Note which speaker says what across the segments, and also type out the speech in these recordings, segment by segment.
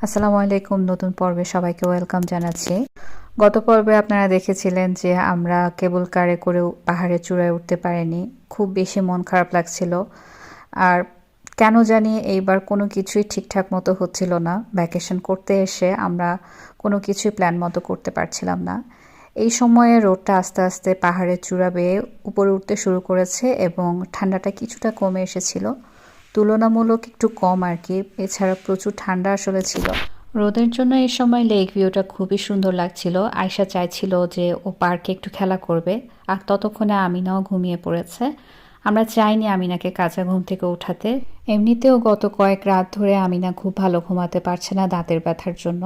Speaker 1: আসসালামু আলাইকুম। নতুন পর্বে সবাইকে ওয়েলকাম জানাচ্ছি। গত পর্বে আপনারা দেখেছিলেন যে আমরা কেবল কারে করে পাহাড়ের চূড়ায় উঠতে পারিনি। খুব বেশি মন খারাপ লাগছিল। আর কেন জানি এইবার কোনো কিছুই ঠিকঠাক মতো হচ্ছিল না। ভ্যাকেশন করতে এসে আমরা কোনো কিছুই প্ল্যান মতো করতে পারছিলাম না। এই সময়ে রোদটা আস্তে আস্তে পাহাড়ের চূড়া বেয়ে উপরে উঠতে শুরু করেছে এবং ঠান্ডাটা কিছুটা কমে এসেছিল। তুলনামূলক একটু কম আর কি। এছাড়া প্রচুর ঠান্ডা আসলে ছিল। রোদের জন্য এই সময় লেক ভিউটা খুবই সুন্দর লাগছিল। আয়শা চাইছিল যে ও পার্কে একটু খেলা করবে, আর ততক্ষণে আমিনাও ঘুমিয়ে পড়েছে। আমরা চাইনি আমিনাকে কাঁচা ঘুম থেকে উঠাতে। এমনিতেও গত কয়েক রাত ধরে আমিনা খুব ভালো ঘুমাতে পারছে না দাঁতের ব্যথার জন্য।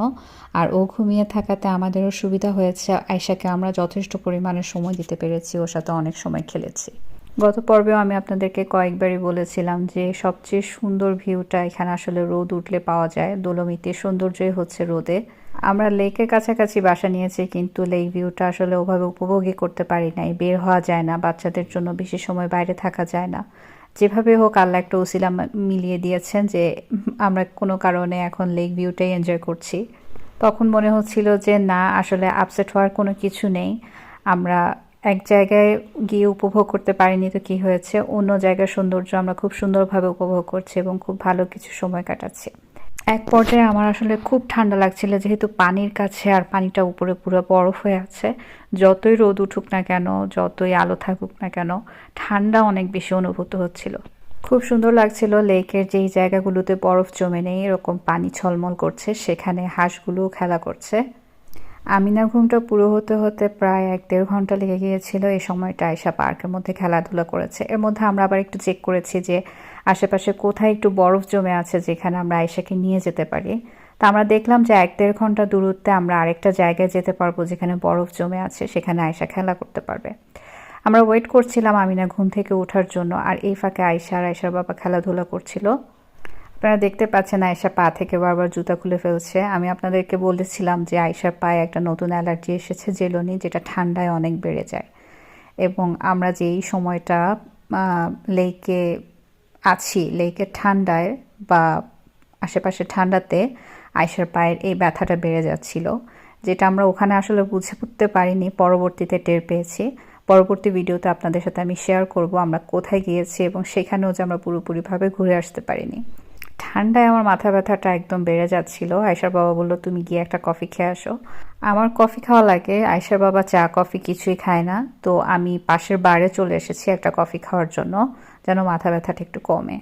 Speaker 1: আর ও ঘুমিয়ে থাকাতে আমাদেরও সুবিধা হয়েছে। আয়শাকে আমরা যথেষ্ট পরিমাণে সময় দিতে পেরেছি, ওর সাথে অনেক সময় খেলেছি। গত পর্বেও আমি আপনাদেরকে কয়েকবারই বলেছিলাম যে সবচেয়ে সুন্দর ভিউটা এখানে আসলে রোদ উঠলে পাওয়া যায়। দোলমিতের সৌন্দর্যই হচ্ছে রোদে। আমরা লেকের কাছাকাছি বাসা নিয়েছি, কিন্তু লেক ভিউটা আসলে ওভাবে উপভোগই করতে পারি নাই। বের হওয়া যায় না, বাচ্চাদের জন্য বেশি সময় বাইরে থাকা যায় না। যেভাবে হোক আল্লাহ একটা উসিলা মিলিয়ে দিয়েছেন যে আমরা কোনো কারণে এখন লেক ভিউটাই এনজয় করছি। তখন মনে হচ্ছিল যে না, আসলে আপসেট হওয়ার কোনো কিছু নেই। আমরা এক জায়গায় গিয়ে উপভোগ করতে পারিনি তো কি হয়েছে, অন্য জায়গার সৌন্দর্য আমরা খুব সুন্দরভাবে উপভোগ করছি এবং খুব ভালো কিছু সময় কাটাচ্ছি। এক পর্যায়ে আমার আসলে খুব ঠান্ডা লাগছিল, যেহেতু পানির কাছে আর পানিটা উপরে পুরো বরফ হয়ে আছে। যতই রোদ উঠুক না কেন, যতই আলো থাকুক না কেন, ঠান্ডা অনেক বেশি অনুভূত হচ্ছিল। খুব সুন্দর লাগছিল। লেকের যেই জায়গাগুলোতে বরফ জমে নেই, এরকম পানি ছলমল করছে, সেখানে হাঁসগুলোও খেলা করছে। আমিনার ঘুমটা পুরো হতে হতে প্রায় 1-1.5 ঘন্টা লেগে গিয়েছিল। এই সময়টা আয়শা পার্কের মধ্যে খেলাধুলা করেছে। এর মধ্যে আমরা আবার একটু চেক করেছি যে আশেপাশে কোথায় একটু বরফ জমে আছে যেখানে আমরা আয়শাকে নিয়ে যেতে পারি। তা আমরা দেখলাম যে 1-1.5 ঘন্টা দূরত্বে আমরা আরেকটা জায়গায় যেতে পারবো যেখানে বরফ জমে আছে, সেখানে আয়শা খেলা করতে পারবে। আমরা ওয়েট করছিলাম আমিনা ঘুম থেকে ওঠার জন্য, আর এই ফাঁকে আয়শা আর আয়শার বাবা খেলাধুলা করছিল। আপনারা দেখতে পাচ্ছেন আয়শা পা থেকে বারবার জুতা খুলে ফেলছে। আমি আপনাদেরকে বলেছিলাম যে আয়শার পায়ে একটা নতুন অ্যালার্জি এসেছে জেলনি, যেটা ঠান্ডায় অনেক বেড়ে যায়। এবং আমরা যেই সময়টা লেকে আছি, লেকের ঠান্ডায় বা আশেপাশে ঠান্ডাতে আয়শার পায়ের এই ব্যথাটা বেড়ে যাচ্ছিল, যেটা আমরা ওখানে আসলে বুঝে উঠতে পারিনি, পরবর্তীতে টের পেয়েছি। পরবর্তী ভিডিওতে আপনাদের সাথে আমি শেয়ার করব আমরা কোথায় গিয়েছি এবং সেখানেও যে আমরা পুরোপুরিভাবে ঘুরে আসতে পারিনি। ঠান্ডায় আমার মাথা ব্যথাটা একদম বেড়ে যাচ্ছিল। আয়শার বাবা বলল তুমি গিয়ে একটা কফি খেয়ে আসো। আমার কফি খাওয়া লাগে, আয়শার বাবা চা কফি কিছুই খায় না। তো আমি পাশের বারে চলে এসেছি একটা কফি খাওয়ার জন্য, যেন মাথা ব্যথাটা একটু কমে।